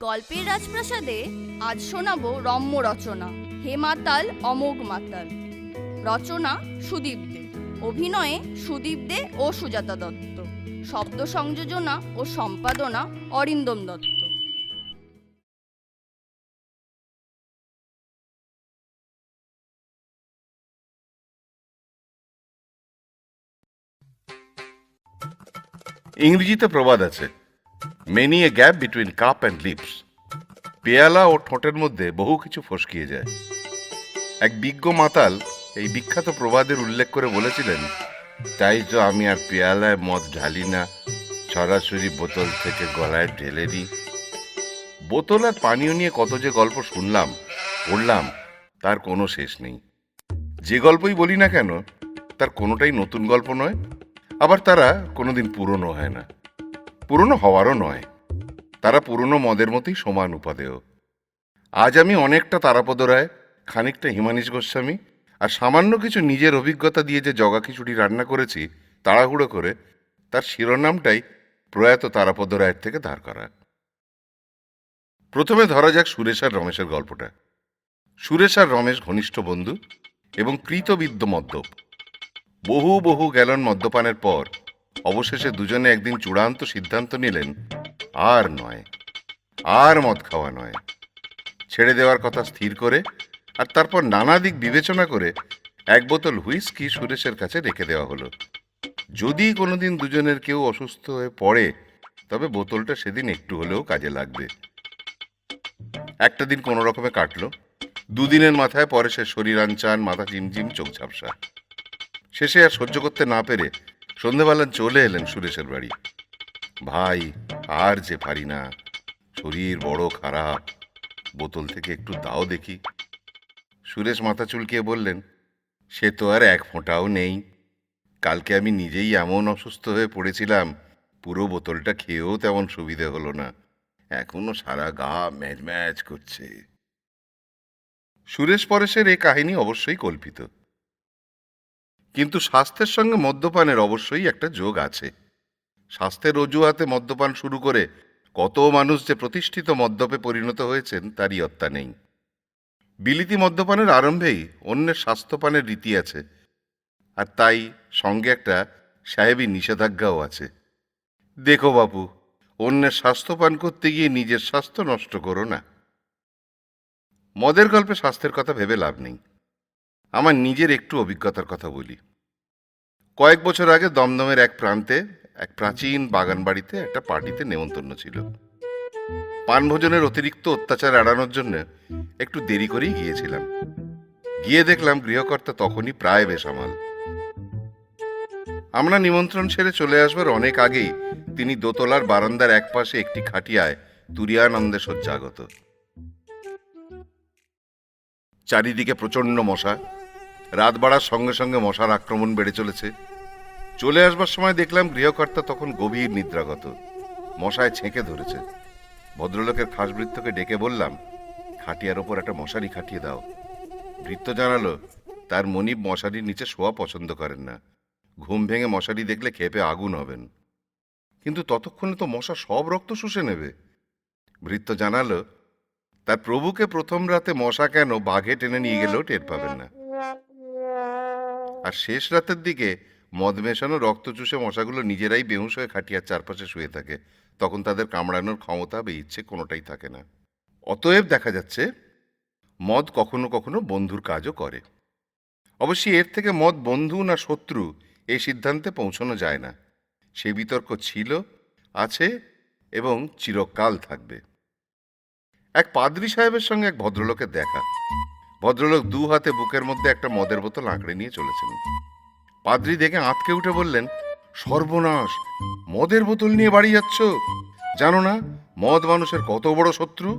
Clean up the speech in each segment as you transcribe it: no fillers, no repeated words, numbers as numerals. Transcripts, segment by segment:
গল্পের রাজপ্রাসাদে আজ শোনাবো রম্য রচনা হে মাতাল অমোঘ মাতাল। রচনা সুদীপ দে, অভিনয়ে সুদীপ দে ও সুজাতা দত্ত, শব্দ সংযোজনা ও সম্পাদনা অরিন্দম দত্ত। ইংরেজিতে প্রবাদ আছে, many a gap between cup and lips. পেয়ালা ও ঠোঁটের মধ্যে বহু কিছু ফসকিয়ে যায়। এক বিজ্ঞ মাতাল এই বিখ্যাত প্রবাদের উল্লেখ করে বলেছিলেন, তাই তো আমি আর পেয়ালায় মদ ঢালি না, সরাসরি বোতল থেকে গলায় ঢেলে নিই। বোতল আর পানীয় নিয়ে কত যে গল্প শুনলাম পড়লাম, তার কোনো শেষ নেই। যে গল্পই বলি না কেন, তার কোনোটাই নতুন গল্প নয়, আবার তারা কোনোদিন পুরনো হয় না, পুরনো হওয়ারও নয়। তারা পুরনো মদের মতোই সমান উপাদেয়। আজ আমি অনেকটা তারাপদ রায়, খানিকটা হিমানীশ গোস্বামী আর সামান্য কিছু নিজের অভিজ্ঞতা দিয়ে যে জগা খিচুড়ি রান্না করেছি তাড়াহুড়ো করে, তার শিরোনামটাই প্রয়াত তারাপদ রায়ের থেকে ধার করা। প্রথমে ধরা যাক সুরেশ আর রমেশের গল্পটা। সুরেশ আর রমেশ ঘনিষ্ঠ বন্ধু এবং কৃতবিদ্য মদ্যপ। বহু বহু গ্যালন মদ্যপানের পর অবশেষে দুজনে একদিন চূড়ান্ত সিদ্ধান্ত নিলেন, আর নয়, আর মদ খাওয়া নয়। ছেড়ে দেওয়ার কথা স্থির করে আর তারপর নানা দিক বিবেচনা করে এক বোতল হুইস্কি সুরেশের কাছে রেখে দেওয়া হলো। যদি কোনোদিন দুজনের কেউ অসুস্থ হয়ে পড়ে, তবে বোতলটা সেদিন একটু হলেও কাজে লাগবে। একটা দিন কোনো রকমে কাটলো। দুদিনের মাথায় পরে সে শরীর আনচান, মাথা চিমচিম, চোখ ঝাপসা। শেষে আর সহ্য করতে না পেরে সন্ধেবেলা চলে এলেন সুরেশের বাড়ি। ভাই, আর যে পারি না, শরীর বড় খারাপ, বোতল থেকে একটু দাও দেখি। সুরেশ মাথা চুলকিয়ে বললেন, সে তো আর এক ফোঁটাও নেই। কালকে আমি নিজেই এমন অসুস্থ হয়ে পড়েছিলাম, পুরো বোতলটা খেয়েও তেমন সুবিধে হলো না, এখনো সারা গা ম্যাজ ম্যাজ করছে। সুরেশ পরেশের এই কাহিনী অবশ্যই কল্পিত, কিন্তু স্বাস্থ্যের সঙ্গে মদ্যপানের অবশ্যই একটা যোগ আছে। স্বাস্থ্যের অজুহাতে মদ্যপান শুরু করে কত মানুষ যে প্রতিষ্ঠিত মদ্যপে পরিণত হয়েছেন তার ইয়ত্তা নেই। বিলিতি মদ্যপানের আরম্ভেই অন্যের স্বাস্থ্যপানের রীতি আছে, আর তাই সঙ্গে একটা সাহেবী নিষেধাজ্ঞাও আছে। দেখো বাপু, অন্যের স্বাস্থ্যপান করতে গিয়ে নিজের স্বাস্থ্য নষ্ট করো না। মদের গল্পে স্বাস্থ্যের কথা ভেবে লাভ নেই। আমার নিজের একটু অভিজ্ঞতার কথা বলি। কয়েক বছর আগে দমদমের এক প্রান্তে এক প্রাচীন বাগান বাড়িতে একটা পার্টিতে নেমন্তন্ন ছিল। পানভোজনের অতিরিক্ত অত্যাচার এড়ানোর জন্য একটু দেরি করেই গিয়েছিলাম। গিয়ে দেখলাম গৃহকর্তা তখনই প্রায় বেসামাল। আমরা নিমন্ত্রণ সেরে চলে আসবার অনেক আগেই তিনি দোতলার বারান্দার একপাশে একটি খাটিয়ায় তুরিয়ানন্দে শয্যাগত। চারিদিকে প্রচণ্ড মশা। রাত বাড়ার সঙ্গে সঙ্গে মশার আক্রমণ বেড়ে চলেছে। চলে আসবার সময় দেখলাম গৃহকর্তা তখন গভীর নিদ্রাগত, মশায় ছেঁকে ধরেছে। ভদ্রলোকের খাস ভৃত্যকে ডেকে বললাম, খাটিয়ার ওপর একটা মশারি খাটিয়ে দাও। ভৃত্য জানালো, তার মনিব মশারির নিচে শোয়া পছন্দ করেন না, ঘুম ভেঙে মশারি দেখলে ক্ষেপে আগুন হবেন। কিন্তু ততক্ষণে তো মশা সব রক্ত শুষে নেবে। ভৃত্য জানালো, তার প্রভুকে প্রথম রাতে মশা কেন বাঘে টেনে নিয়ে গেলেও টের পাবেন না। আর শেষ রাতের দিকে মদ মেশানো রক্ত চুষে মশাগুলো নিজেরাই বেহুঁশ হয়ে খাটিয়ার চারপাশে শুয়ে থাকে, তখন তাদের কামড়ানোর ক্ষমতা বা ইচ্ছে কোনোটাই থাকে না। অতএব দেখা যাচ্ছে মদ কখনো কখনো বন্ধুর কাজও করে। অবশ্যই এর থেকে মদ বন্ধু না শত্রু এই সিদ্ধান্তে পৌঁছানো যায় না। সে বিতর্ক ছিল, আছে এবং চিরকাল থাকবে। এক পাদ্রী সাহেবের সঙ্গে এক ভদ্রলোকের দেখা। ভদ্রলোক দু হাতে বুকের মধ্যে একটা মদের বোতল আঁকড়ে নিয়ে চলেছেন। পাদ্রী দেখে আঁতকে উঠে বললেন, সর্বনাশ, মদের বোতল নিয়ে বাড়ি যাচ্ছ? জানো না মদ মানুষের কত বড় শত্রু?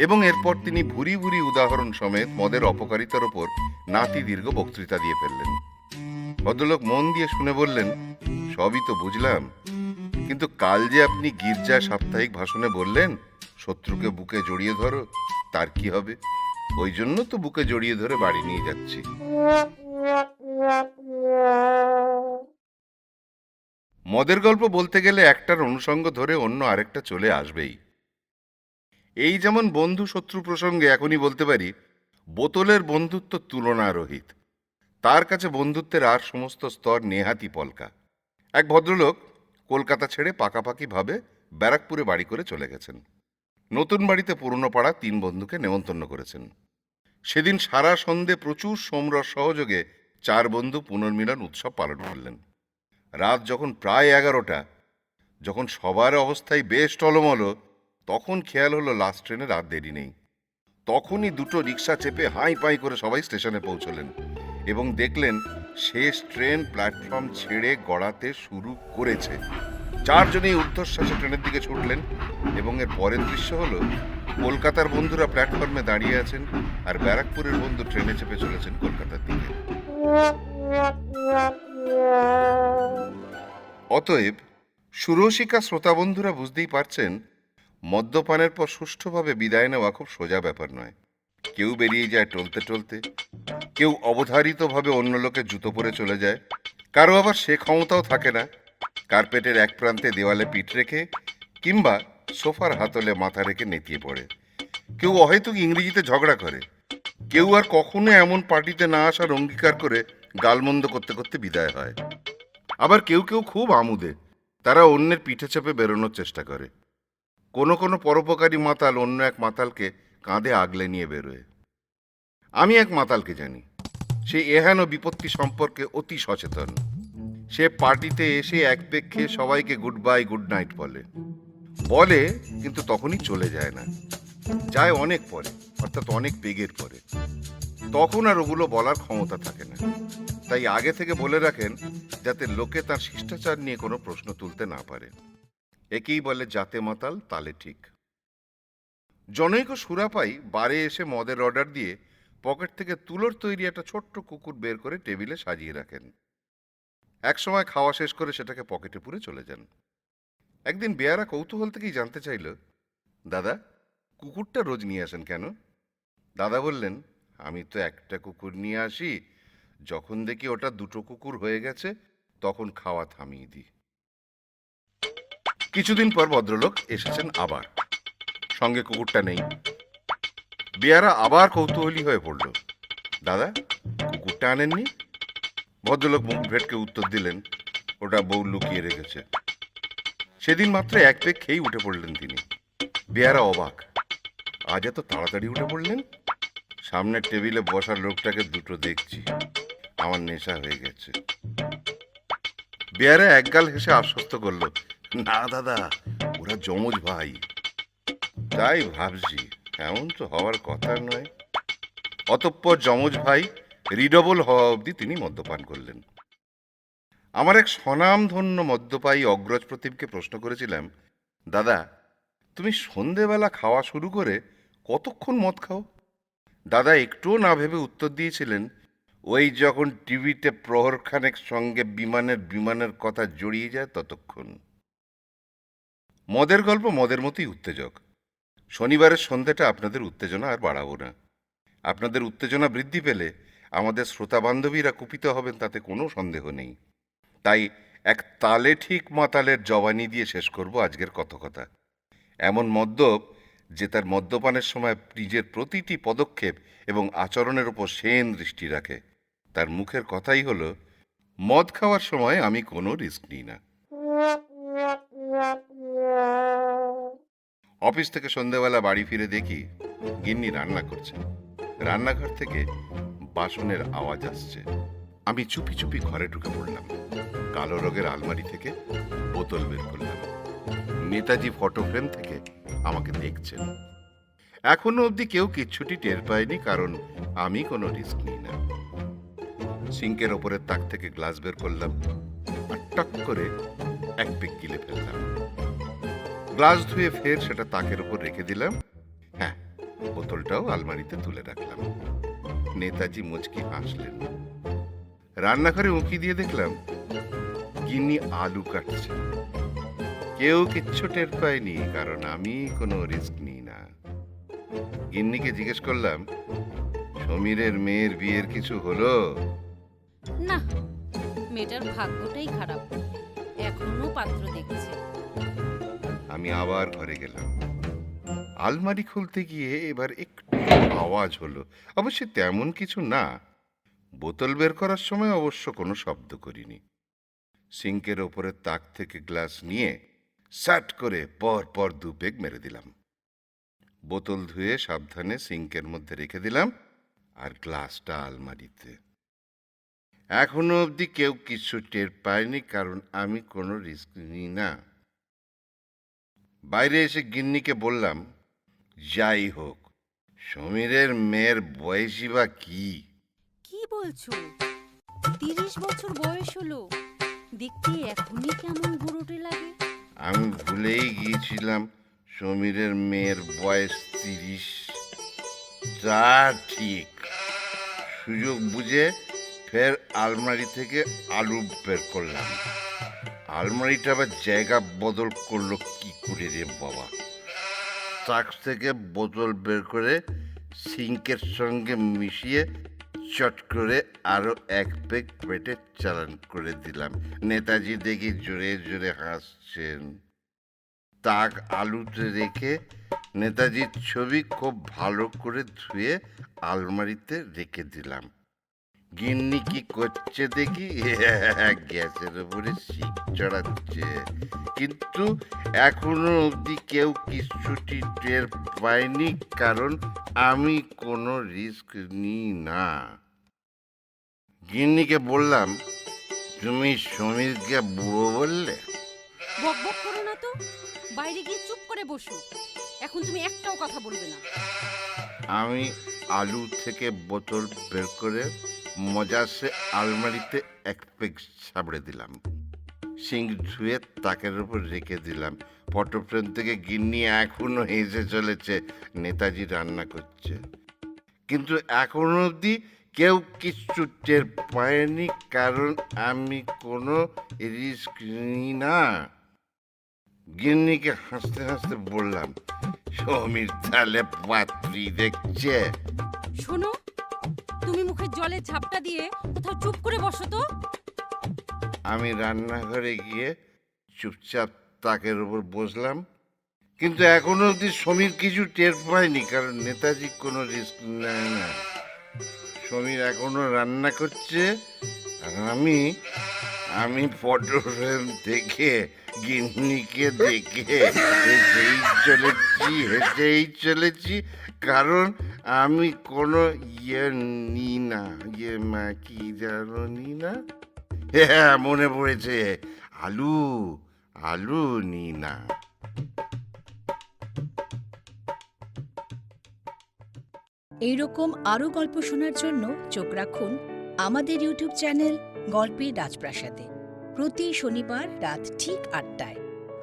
এবং এরপর তিনি ভুরি ভুরি উদাহরণ সমেত মদের অপকারিতার ওপর নাতি দীর্ঘ বক্তৃতা দিয়ে ফেললেন। ভদ্রলোক মন দিয়ে শুনে বললেন, সবই তো বুঝলাম, কিন্তু কাল যে আপনি গির্জায় সাপ্তাহিক ভাষণে বললেন, শত্রুকে বুকে জড়িয়ে ধরো, তার কি হবে? ওই জন্য তো বুকে জড়িয়ে ধরে বাড়ি নিয়ে যাচ্ছি। মদের গল্প বলতে গেলে একটার অনুষঙ্গ ধরে অন্য আরেকটা চলে আসবেই। এই যেমন বন্ধু শত্রু প্রসঙ্গে এখনই বলতে পারি, বোতলের বন্ধুত্ব তুলনারহিত। তার কাছে বন্ধুত্বের আর সমস্ত স্তর নেহাতি পলকা। এক ভদ্রলোক কলকাতা ছেড়ে পাকাপাকিভাবে ব্যারাকপুরে বাড়ি করে চলে গেছেন। নতুন বাড়িতে পুরনো পাড়া 3 বন্ধুকে নেমন্তন্ন করেছেন। সেদিন সারা সন্ধে প্রচুর সোমরস সহযোগে 4 বন্ধু পুনর্মিলন উৎসব পালন করলেন। রাত যখন প্রায় 11টা, যখন সবার অবস্থায় বেশ টলমল, তখন খেয়াল হলো লাস্ট ট্রেনে রাত দেরি নেই। তখনই 2টো রিক্সা চেপে হাই পাই করে সবাই স্টেশনে পৌঁছলেন এবং দেখলেন শেষ ট্রেন প্ল্যাটফর্ম ছেড়ে গড়াতে শুরু করেছে। 4 জনেই ঊর্ধ্বশ্বাসে ট্রেনের দিকে ছুটলেন এবং এর পরের দৃশ্য হলো কলকাতার বন্ধুরা প্ল্যাটফর্মে দাঁড়িয়ে আছেন আর ব্যারাকপুরের বন্ধু ট্রেনে চেপে চলেছেন কলকাতার দিকে। অতএব সুরসিকা শ্রোতা বন্ধুরা বুঝতেই পারছেন, মদ্যপানের পর সুষ্ঠুভাবে বিদায় নেওয়া খুব সোজা ব্যাপার নয়। কেউ বেরিয়ে যায় টলতে টলতে, কেউ অবধারিতভাবে অন্য লোকের জুতো পরে চলে যায়, কারো আবার সে ক্ষমতাও থাকে না কার্পেটের এক প্রান্তে দেওয়ালে পিঠ রেখে কিংবা সোফার হাতলে মাথা রেখে নেতিয়ে পড়ে। কেউ অহেতুক ইংরেজিতে ঝগড়া করে, কেউ আর কখনো এমন পার্টিতে না আসার অঙ্গীকার করে গালমন্দ করতে করতে বিদায় হয়। আবার কেউ কেউ খুব আমুদে, তারা অন্যের পিঠে চেপে বেরোনোর চেষ্টা করে। কোনো কোনো পরোপকারী মাতাল অন্য এক মাতালকে কাঁধে আগলে নিয়ে বেরোয়। আমি এক মাতালকে জানি, সে এহেন বিপত্তি সম্পর্কে অতি সচেতন। সে পার্টিতে এসে এক পেক খেয়ে সবাইকে গুড বাই গুড নাইট বলে, কিন্তু তখনই চলে যায় না, যায় অনেক পরে, অর্থাৎ অনেক পেগের পরে। তখন আর ওগুলো বলার ক্ষমতা থাকে না, তাই আগে থেকে বলে রাখেন যাতে লোকে তার শিষ্টাচার নিয়ে কোনো প্রশ্ন তুলতে না পারে। একেই বলে জাতে মাতাল তালে ঠিক। জনৈক সুরাপাই বারে এসে মদের অর্ডার দিয়ে পকেট থেকে তুলোর তৈরি একটা ছোট্ট কুকুর বের করে টেবিলে সাজিয়ে রাখেন। এক সময় খাওয়া শেষ করে সেটাকে পকেটে পুরে চলে যান। একদিন বেয়ারা কৌতূহল থেকেই জানতে চাইল, দাদা, কুকুরটা রোজ নিয়ে আসেন কেন? দাদা বললেন, আমি তো একটা কুকুর নিয়ে আসি, যখন দেখি ওটা 2টো কুকুর হয়ে গেছে তখন খাওয়া থামিয়ে দিই। কিছুদিন পর ভদ্রলোক এসেছেন আবার, সঙ্গে কুকুরটা নেই। বেয়ারা আবার কৌতূহলী হয়ে পড়ল, দাদা, কুকুরটা আনেননি? ভদ্রলোক মুখ ভেটকে উত্তর দিলেন, ওটা বউ লুকিয়ে রেখেছে। সেদিন মাত্র এক পেক খেয়েই উঠে পড়লেন তিনি। বেয়ারা অবাক, আজ এত তাড়াতাড়ি উঠে পড়লেন? সামনের টেবিলে বসার লোকটাকে 2টো দেখছি, আমার নেশা হয়ে গেছে। বেয়ারা একগাল হেসে আশ্বস্ত করল, না দাদা, ওরা যমজ ভাই। তাই ভাবছি, এমন তো হওয়ার কথা নয়। অতঃপর যমজ ভাই রিডবল হওয়া অবধি তিনি মদ্যপান করলেন। আমার এক স্বনামধন্য মদ্যপায়ী অগ্রজ প্রতিমকে প্রশ্ন করেছিলাম, দাদা, তুমি সন্ধেবেলা খাওয়া শুরু করে কতক্ষণ মদ খাও? দাদা একটুও না ভেবে উত্তর দিয়েছিলেন, ওই যখন টিভিতে প্রহরখানেক সঙ্গে বিমানের কথা জড়িয়ে যায় ততক্ষণ। মদের গল্প মদের মতোই উত্তেজক। শনিবারের সন্ধ্যাটা আপনাদের উত্তেজনা আর বাড়াবো না। আপনাদের উত্তেজনা বৃদ্ধি পেলে আমাদের শ্রোতা বান্ধবীরা কুপিত হবেন তাতে কোনো সন্দেহ নেই। তাই এক তালে ঠিক মাতালের জবানি দিয়ে শেষ করব আজকের কথকতা। এমন মদ্যপ যে তার মদ্যপানের সময় নিজের প্রতিটি পদক্ষেপ এবং আচরণের উপর সেন দৃষ্টি রাখে। তার মুখের কথাই হলো, মদ খাওয়ার সময় আমি কোনো রিস্ক নিই না। অফিস থেকে সন্ধ্যাবেলা বাড়ি ফিরে দেখি গিন্নি রান্না করছেন। রান্নাঘর থেকে বাসনের আওয়াজ আসছে। আমি চুপি চুপি ঘরে ঢুকে পড়লাম। কালো রঙের আলমারি থেকে বোতল বের করলাম। নেতাজি ফটো ফ্রেম থেকে আমাকে দেখছেন। এখনো অবধি কেউ কিচ্ছুটি টের পায়নি, কারণ আমি কোনো রিস্ক নিই না। সিঙ্কের ওপরের তাক থেকে গ্লাস বের করলাম আর টক করে এক পেক গিলে ফেললাম। গ্লাস ধুয়ে ফের সেটা তাকের উপর রেখে দিলাম। হ্যাঁ, বোতলটাও আলমারিতে তুলে রাখলাম। নেতাজি মুচকি হাসলেন। রান্নাঘরে উঁকি দিয়ে দেখলাম গিন্নি আলু কাটছে। কেউ কিচ্ছু টের পায়নি, কারণ আমি কোনো রিস্ক নিই না। গিন্নিকে জিজ্ঞেস করলাম, সমীরের মেয়ের বিয়ের কিছু হলো? না, মেয়েটার ভাগ্যটাই খারাপ, এখনো পাত্র দেখছে। আমি আবার ঘরে গেলাম। আলমারি খুলতে গিয়ে এবার একটু আওয়াজ হলো, অবশ্য তেমন কিছু না। বোতল বের করার সময় অবশ্য কোনো শব্দ করিনি। সিঙ্কের ওপরে তাক থেকে গ্লাস নিয়ে স্যাট করে পর পর 2 পেগ মেরে দিলাম। বোতল ধুয়ে সাবধানে সিঙ্কের মধ্যে রেখে দিলাম, আর গ্লাসটা আলমারিতে। এখনো অবধি কেউ কিছু টের পায়নি, কারণ আমি কোনো রিস্ক নিই না। বাইরে এসে গিন্নিকে বললাম, যাই হোক, সমীরের মেয়ের বয়সই বা কি? কি বলছো? 30 বছর বয়স হলো, দেখতে এখনই কেমন বুড়োটে লাগে। আমি ভুলেই গিয়েছিলাম সমীরের মেয়ের বয়স 30। তা ঠিক। সুযোগ বুঝে ফের আলমারি থেকে আলু বের করলাম। আলমারিটা আবার জায়গা বদল করলো কি করে রে বাবা! তাক থেকে বোতল বের করে সিঙ্কের সঙ্গে মিশিয়ে চট করে আরো 1 পেগ পেটে চালান করে দিলাম। নেতাজি দেখি জোরে জোরে হাসছেন। তাক আলুতে রেখে নেতাজির ছবি খুব ভালো করে ধুয়ে আলমারিতে রেখে দিলাম। গিন্নি কি করছে দেখি, গ্যাসের উপরে শিক চড়াচ্ছে। কিন্তু এখনো অবধি কেউ কিছুটি টের পায়নি, কারণ আমি কোনো রিস্ক নিই না। গিন্নিকে বললাম, তুমি সমীরকে বুড়ো বললে? বক বক করো না তো, বাইরে গিয়ে চুপ করে বসো। এখন তুমি একটাও কথা বলবে না। আমি আলু থেকে বোতল বের করে মজাসে আলমারিতে 1 পেগ সাবড়ে দিলাম। সিঙ্ক ধুয়ে তাকের উপর রেখে দিলাম। ফটোফ্রেম থেকে গিন্নি এখনো হেসে চলেছে। নেতাজি রান্না করছে, কিন্তু এখনো অবধি কেউ কিছু টের পায়নি, কারণ আমি কোনো রিস্ক নিই না। গিন্নিকে হাসতে হাসতে বললাম, সমীর তাহলে পাত্রী দেখছে। শোনো, তুমি মুখে জলে ঝাপটা দিয়ে কোথাও চুপ করে বসো তো। আমি রান্নাঘরে গিয়ে চুপচাপ তাকের উপর বসলাম, কিন্তু এখনো অবধি সমীর কিছু টের পায়নি, কারণ নেতাজি কোনো রিস্ক নেয় না। সমীর এখনো রান্না করছে, আর আমি ফটো ফ্রেম থেকে গিন্নিকে দেখে হেঁটেই চলেছি, কারণ আমি কোনো নিই না। কি জানো নি না? হ্যাঁ, মনে পড়েছে, আলু নিই না। এইরকম আরও গল্প শোনার জন্য চোখ রাখুন আমাদের ইউটিউব চ্যানেল গল্পের রাজপ্রাসাদে, প্রতি শনিবার রাত ঠিক 8টায়।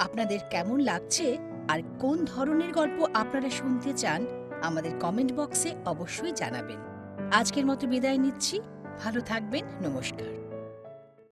আপনাদের কেমন লাগছে আর কোন ধরনের গল্প আপনারা শুনতে চান আমাদের কমেন্ট বক্সে অবশ্যই জানাবেন। আজকের মতো বিদায় নিচ্ছি, ভালো থাকবেন, নমস্কার।